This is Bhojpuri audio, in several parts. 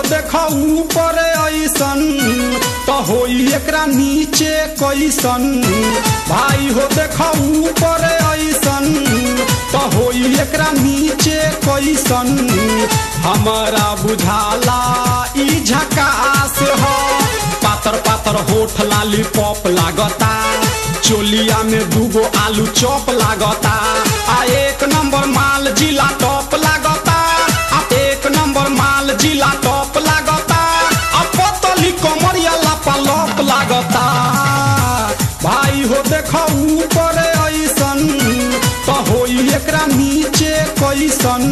देखो ऊपर ऐसन तो होई एकरा नीचे कैसन। भाई हो देखो ऊपर ऐसन तो होई एकरा नीचे कैसन। हमारा बुझाला ई झकास हो। पातर पातर होठ लाली पॉप लागता, चोलिया में दूगो आलू चॉप लागता। आ एक नंबर माल जिला टॉप लागता, आ एक नंबर माल जिला टॉप लागता। आ पतली कमरिया लापालॉप लागता। भाई हो देखो ऊपर ऐसन तो होई एकरा नीचे कैसन।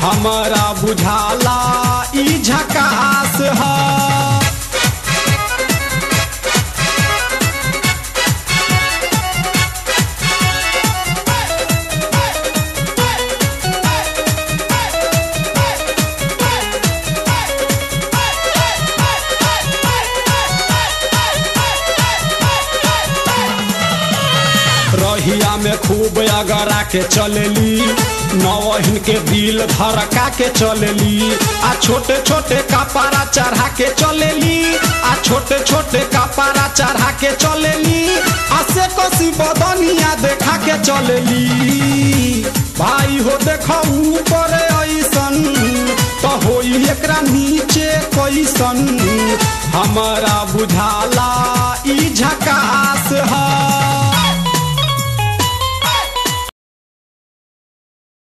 हमारा बुझाला ई झकास है। रहिया में खूब अगरा के चलेली, नवहिन के दिल धड़का के चलेली। आ छोटे छोटे कपड़ा चढ़ा के चलेली, आ छोटे छोटे कपड़ा चढ़ा के चलेली। आ से कसी बदनिया देखा के चलेली। भाई हो देखो ऊपर ऐसन तो होई एकरा नीचे कैसन। हमारा बुझाला ई झकास